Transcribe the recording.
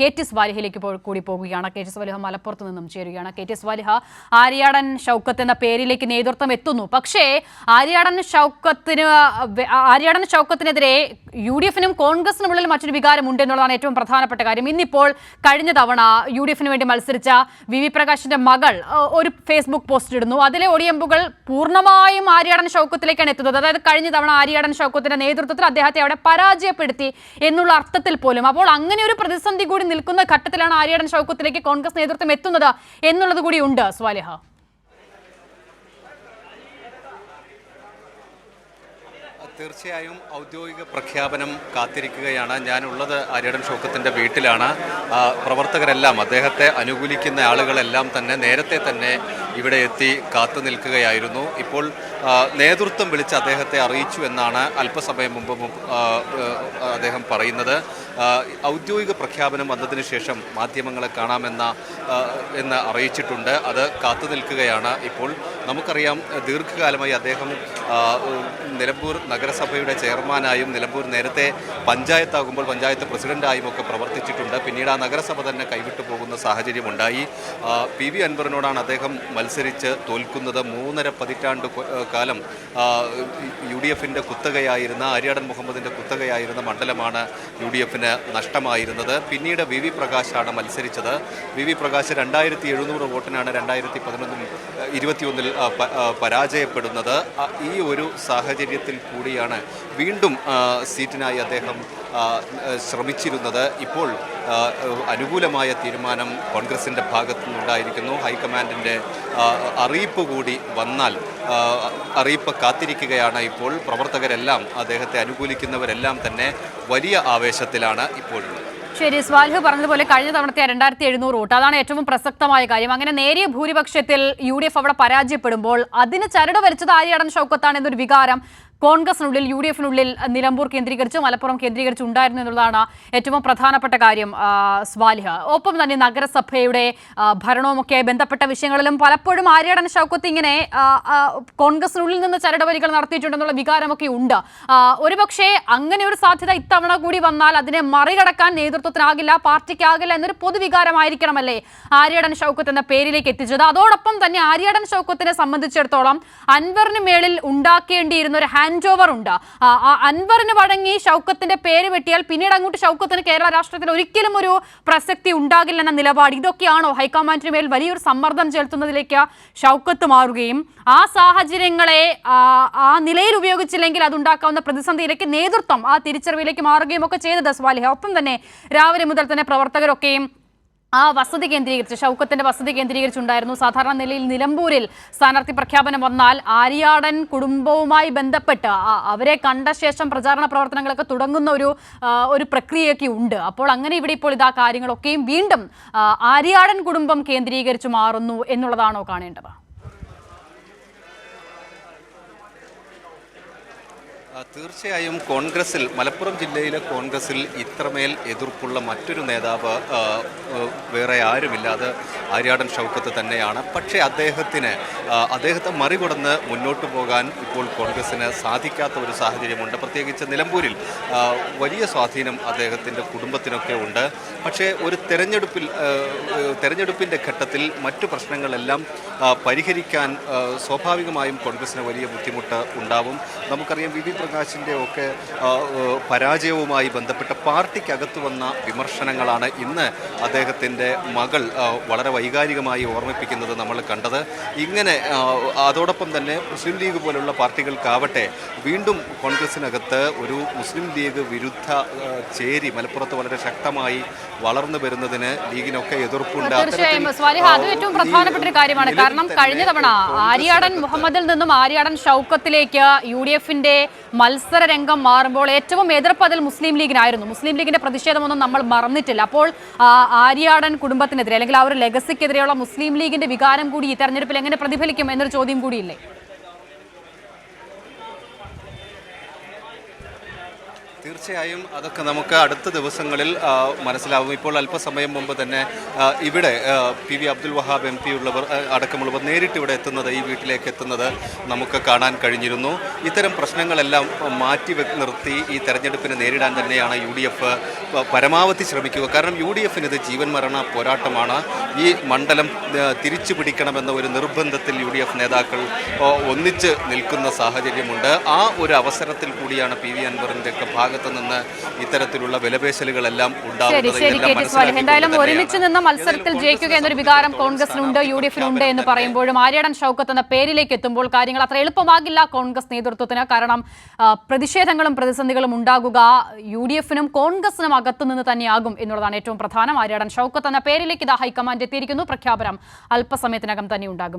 K T. സ്വാലിഹിലേക്ക് കൂടി പോകുകയാണ്. K T. Swaliha മലപ്പുറത്ത് നിന്നും ചേരുകയാണ്. കെ.ടി. സ്വാലിഹ, ആര്യാടൻ ഷൗക്കത്ത് എന്ന പേരിലേക്ക് നേതൃത്വം എത്തുന്നു. പക്ഷേ ആര്യാടൻ ഷൗക്കത്തിനെതിരെ UDF-നും കോൺഗ്രസിനുമുള്ളിൽ മറ്റൊരു വികാരം ഉണ്ട് എന്നുള്ളതാണ് ഏറ്റവും പ്രധാനപ്പെട്ട കാര്യം. ഇന്നിപ്പോൾ കഴിഞ്ഞ തവണ UDF-ന് വേണ്ടി മത്സരിച്ച VV പ്രകാശിന്റെ മകൾ ഒരു ഫേസ്ബുക്ക് പോസ്റ്റ് ഇടുന്നു. അതിലെ ഒടിയമ്പുകൾ പൂർണ്ണമായും ആര്യാടൻ ഷൗക്കത്തിലേക്കാണ് എത്തുന്നത്. അതായത് കഴിഞ്ഞ തവണ ആര്യാടൻ ഷൗക്കത്തിന്റെ നേതൃത്വത്തിൽ അദ്ദേഹത്തെ അവിടെ പരാജയപ്പെടുത്തി എന്നുള്ള അർത്ഥത്തിൽ പോലും. അപ്പോൾ അങ്ങനെ ഒരു പ്രതിസന്ധി കൂടി നിൽക്കുന്ന ഘട്ടത്തിലാണ് ആര്യാടൻ ഷൗക്കത്തിലേക്ക് കോൺഗ്രസ് നേതൃത്വം എത്തുന്നത് എന്നുള്ളത് കൂടി ഉണ്ട്. സ്വാലിഹ, തീർച്ചയായും ഔദ്യോഗിക പ്രഖ്യാപനം കാത്തിരിക്കുകയാണ്. ഞാനുള്ളത് ആര്യാടൻ ഷൗക്കത്തിൻ്റെ വീട്ടിലാണ്. പ്രവർത്തകരെല്ലാം, അദ്ദേഹത്തെ അനുകൂലിക്കുന്ന ആളുകളെല്ലാം തന്നെ നേരത്തെ തന്നെ ഇവിടെ എത്തി കാത്തു നിൽക്കുകയായിരുന്നു. ഇപ്പോൾ നേതൃത്വം വിളിച്ച് അദ്ദേഹത്തെ അറിയിച്ചു എന്നാണ് അല്പസമയം മുമ്പ് അദ്ദേഹം പറയുന്നത്. ഔദ്യോഗിക പ്രഖ്യാപനം വന്നതിന് ശേഷം മാധ്യമങ്ങളെ കാണാമെന്ന് അറിയിച്ചിട്ടുണ്ട്. അത് കാത്തു നിൽക്കുകയാണ്. ഇപ്പോൾ നമുക്കറിയാം, ദീർഘകാലമായി അദ്ദേഹം നിലമ്പൂർ നഗരസഭയുടെ ചെയർമാനായും നിലമ്പൂർ നേരത്തെ പഞ്ചായത്താകുമ്പോൾ പഞ്ചായത്ത് പ്രസിഡന്റായും ഒക്കെ പ്രവർത്തിച്ചിട്ടുണ്ട്. പിന്നീട് ആ നഗരസഭ തന്നെ കൈവിട്ടു പോകുന്ന സാഹചര്യമുണ്ടായി. PV അൻവറിനോടാണ് അദ്ദേഹം മത്സരിച്ച് തോൽക്കുന്നത്. 3.5 പതിറ്റാണ്ട് കാലം UDF-ന്റെ കുത്തകയായിരുന്ന, ആര്യാടൻ മുഹമ്മദിൻ്റെ കുത്തകയായിരുന്ന മണ്ഡലമാണ് UDF-ന് നഷ്ടമായിരുന്നത്. പിന്നീട് VV പ്രകാശാണ് മത്സരിച്ചത്. VV പ്രകാശ് 2700 വോട്ടിനാണ് 2021 പരാജയപ്പെടുന്നത്. ഈ ഒരു സാഹചര്യത്തിൽ കൂടിയാണ് വീണ്ടും സീറ്റിനായി അദ്ദേഹം ശ്രമിച്ചിരുന്നത്. ഇപ്പോൾ അനുകൂലമായ തീരുമാനം കോൺഗ്രസിൻ്റെ ഭാഗത്തു നിന്നുണ്ടായിരിക്കുന്നു. ഹൈക്കമാൻഡിൻ്റെ അറിയിപ്പ് കൂടി വന്നാൽ അറിയിപ്പ് കാത്തിരിക്കുകയാണ്. ഇപ്പോൾ പ്രവർത്തകരെല്ലാം, അദ്ദേഹത്തെ അനുകൂലിക്കുന്നവരെല്ലാം തന്നെ വലിയ ആവേശത്തിലാണ് ഇപ്പോഴുള്ളത്. ശരി, സ്വാലിഹ് പറഞ്ഞതുപോലെ കഴിഞ്ഞ തവണത്തെ 2700 വോട്ട്, അതാണ് ഏറ്റവും പ്രസക്തമായ കാര്യം. അങ്ങനെ നേരിയ ഭൂരിപക്ഷത്തിൽ UDF അവിടെ പരാജയപ്പെടുമ്പോൾ അതിന് ചരട് വലിച്ചത് ആര്യാടൻ ഷൗക്കത്താണ് എന്നൊരു വികാരം കോൺഗ്രസിനുള്ളിൽ, UDF-നുള്ളിൽ നിലമ്പൂർ കേന്ദ്രീകരിച്ച്, മലപ്പുറം കേന്ദ്രീകരിച്ച് ഉണ്ടായിരുന്നു എന്നുള്ളതാണ് ഏറ്റവും പ്രധാനപ്പെട്ട കാര്യം. സ്വാലിഹ, ഒപ്പം തന്നെ നഗരസഭയുടെ ഭരണവുമൊക്കെയായി ബന്ധപ്പെട്ട വിഷയങ്ങളിലും പലപ്പോഴും ആര്യാടൻ ഷൗക്കത്ത് ഇങ്ങനെ കോൺഗ്രസിനുള്ളിൽ നിന്ന് ചരടുവലികൾ നടത്തിയിട്ടുണ്ടെന്നുള്ള വികാരമൊക്കെ ഉണ്ട്. ഒരുപക്ഷെ അങ്ങനെ ഒരു സാധ്യത ഇത്തവണ കൂടി വന്നാൽ അതിനെ മറികടക്കാൻ നേതൃത്വത്തിനാകില്ല, പാർട്ടിക്കാകില്ല എന്നൊരു പൊതുവികാരമായിരിക്കണമല്ലേ ആര്യാടൻ ഷൗക്കത്ത് എന്ന പേരിലേക്ക് എത്തിച്ചത്. അതോടൊപ്പം തന്നെ ആര്യാടൻ ഷൗക്കത്തിനെ സംബന്ധിച്ചിടത്തോളം അൻവറിന് മേളിൽ ഉണ്ടാക്കേണ്ടിയിരുന്ന ഒരു ഹാൻഡ് ഓവർ ഉണ്ട്. അൻവറിന് വഴങ്ങി ഷൗക്കത്തിന്റെ പേര് വെട്ടിയാൽ പിന്നീട് അങ്ങോട്ട് ഷൗക്കത്തിന് കേരള രാഷ്ട്രീയത്തിൽ ഒരിക്കലും ഒരു പ്രസക്തി ഉണ്ടാകില്ലെന്ന നിലപാട്. ഇതൊക്കെയാണോ ഹൈക്കമാൻഡിന് മേൽ വലിയൊരു സമ്മർദ്ദം ചെലുത്തുന്നതിലേക്ക് ഷൗക്കത്ത് മാറുകയും ആ സാഹചര്യങ്ങളെ ആ നിലയിൽ ഉപയോഗിച്ചില്ലെങ്കിൽ അതുണ്ടാക്കാവുന്ന പ്രതിസന്ധിയിലേക്ക് നേതൃത്വം ആ തിരിച്ചറിവിലേക്ക് മാറുകയും ഒക്കെ ചെയ്തത് സ്വാലിഹ. ഒപ്പം തന്നെ രാവിലെ മുതൽ തന്നെ പ്രവർത്തകരൊക്കെയും ആ വസതി കേന്ദ്രീകരിച്ച്, ഷൗക്കത്തിന്റെ വസതി കേന്ദ്രീകരിച്ചുണ്ടായിരുന്നു. സാധാരണ നിലയിൽ നിലമ്പൂരിൽ സ്ഥാനാർത്ഥി പ്രഖ്യാപനം വന്നാൽ ആര്യാടൻ കുടുംബവുമായി ബന്ധപ്പെട്ട് അവരെ കണ്ട ശേഷം പ്രചാരണ പ്രവർത്തനങ്ങളൊക്കെ തുടങ്ങുന്ന ഒരു പ്രക്രിയയൊക്കെ ഉണ്ട്. അപ്പോൾ അങ്ങനെ ഇവിടെ ഇപ്പോൾ ഇതാ കാര്യങ്ങളൊക്കെയും വീണ്ടും ആര്യാടൻ കുടുംബം കേന്ദ്രീകരിച്ച് മാറുന്നു എന്നുള്ളതാണോ കാണേണ്ടത്? തീർച്ചയായും കോൺഗ്രസിൽ, മലപ്പുറം ജില്ലയിലെ കോൺഗ്രസിൽ ഇത്രമേൽ എതിർപ്പുള്ള മറ്റൊരു നേതാവ് വേറെ ആരുമില്ല. അത് ആര്യാടൻ ഷൗക്കത്ത് തന്നെയാണ്. പക്ഷേ അദ്ദേഹത്തെ മറികടന്ന് മുന്നോട്ട് പോകാൻ ഇപ്പോൾ കോൺഗ്രസിന് സാധിക്കാത്ത ഒരു സാഹചര്യമുണ്ട്. പ്രത്യേകിച്ച് നിലമ്പൂരിൽ വലിയ സ്വാധീനം അദ്ദേഹത്തിൻ്റെ കുടുംബത്തിനൊക്കെ ഉണ്ട്. പക്ഷേ ഒരു തെരഞ്ഞെടുപ്പിൻ്റെ ഘട്ടത്തിൽ മറ്റു പ്രശ്നങ്ങളെല്ലാം പരിഹരിക്കാൻ സ്വാഭാവികമായും കോൺഗ്രസിന് വലിയ ബുദ്ധിമുട്ട് ഉണ്ടാവും. നമുക്കറിയാം, VV പ്രകാശിൻ്റെ ഒക്കെ പരാജയവുമായി ബന്ധപ്പെട്ട പാർട്ടിക്കകത്ത് വന്ന വിമർശനങ്ങളാണ് ഇന്ന് അദ്ദേഹത്തിൻ്റെ മകൾ വളരെ വൈകാരികമായി ഓർമ്മിപ്പിക്കുന്നത് നമ്മൾ കണ്ടത്. ഇങ്ങനെ അതോടൊപ്പം തന്നെ മുസ്ലിം ലീഗ് പോലുള്ള പാർട്ടികൾക്കാവട്ടെ വീണ്ടും കോൺഗ്രസിനകത്ത് ഒരു മുസ്ലിം ലീഗ് വിരുദ്ധ ചേരി മലപ്പുറത്ത് വളരെ ശക്തമായി വളർന്നു വരുന്നതിന് ലീഗിനൊക്കെ എതിർപ്പുണ്ട്. തീർച്ചയായും സ്വാലിഹ, അത് ഏറ്റവും പ്രധാനപ്പെട്ട ഒരു കാര്യമാണ്. കാരണം കഴിഞ്ഞ തവണ ആര്യാടൻ മുഹമ്മദിൽ നിന്നും ആര്യാടൻ ഷൗക്കത്തിലേക്ക് UDF-ന്റെ മത്സര രംഗം മാറുമ്പോൾ ഏറ്റവും എതിർപ്പ് അതിൽ മുസ്ലിം ലീഗിനായിരുന്നു. മുസ്ലിം ലീഗിന്റെ പ്രതിഷേധമൊന്നും നമ്മൾ മറന്നിട്ടില്ല. അപ്പോൾ ആര്യാടൻ കുടുംബത്തിനെതിരെ അല്ലെങ്കിൽ ആ ഒരു ലെഗസിക്കെതിരെയുള്ള മുസ്ലിം ലീഗിന്റെ വികാരം കൂടി ഈ തെരഞ്ഞെടുപ്പിൽ എങ്ങനെ പ്രതിഫലിക്കും എന്നൊരു ചോദ്യം കൂടിയില്ലേ? തീർച്ചയായും അതൊക്കെ നമുക്ക് അടുത്ത ദിവസങ്ങളിൽ മനസ്സിലാവും. ഇപ്പോൾ അല്പസമയം മുമ്പ് തന്നെ ഇവിടെ PV അബ്ദുൽ വഹാബ് MP ഉള്ളവർ അടക്കമുള്ളവർ നേരിട്ട് ഇവിടെ എത്തുന്നത്, ഈ വീട്ടിലേക്ക് എത്തുന്നത് നമുക്ക് കാണാൻ കഴിഞ്ഞിരുന്നു. ഇത്തരം പ്രശ്നങ്ങളെല്ലാം മാറ്റി നിർത്തി ഈ തെരഞ്ഞെടുപ്പിനെ നേരിടാൻ തന്നെയാണ് UDF പരമാവധി ശ്രമിക്കുക. കാരണം UDFന് ഇത് ജീവൻ മരണ പോരാട്ടമാണ്. ഈ മണ്ഡലം തിരിച്ചു പിടിക്കണമെന്ന ഒരു നിർബന്ധത്തിൽ UDF നേതാക്കൾ ഒന്നിച്ച് നിൽക്കുന്ന സാഹചര്യമുണ്ട്. ആ ഒരു അവസരത്തിൽ കൂടിയാണ് PV അൻവറിന്റെ ഒക്കെ ഭാഗത്ത് നിന്ന് ഇത്തരത്തിലുള്ള വിലപേശലുകളെല്ലാം ഉണ്ടാകുന്നത്. എന്തായാലും ഒരുമിച്ച് നിന്ന മത്സരത്തിൽ ജയിക്കുക എന്നൊരു വികാരം കോൺഗ്രസിനുണ്ട്, UDFനുണ്ട് എന്ന് പറയുമ്പോഴും ആര്യാടൻ ഷൗക്കത്ത് എന്ന പേരിലേക്ക് എത്തുമ്പോൾ കാര്യങ്ങൾ അത്ര എളുപ്പമാകില്ല കോൺഗ്രസ് നേതൃത്വത്തിന്. കാരണം പ്രതിഷേധങ്ങളും പ്രതിസന്ധികളും ഉണ്ടാകുക UDFനും കോൺഗ്രസിനും അകത്തുനിന്ന് തന്നെയാകും എന്നുള്ളതാണ് ഏറ്റവും പ്രധാനം. ആര്യാടൻ ഷൗക്കത്ത് എന്ന പേരിലേക്ക് ഇതാ ഹൈക്കമാൻഡ് എത്തിയിരിക്കുന്നു. പ്രഖ്യാപനം അല്പസമയത്തിനകം തന്നെ ഉണ്ടാകും.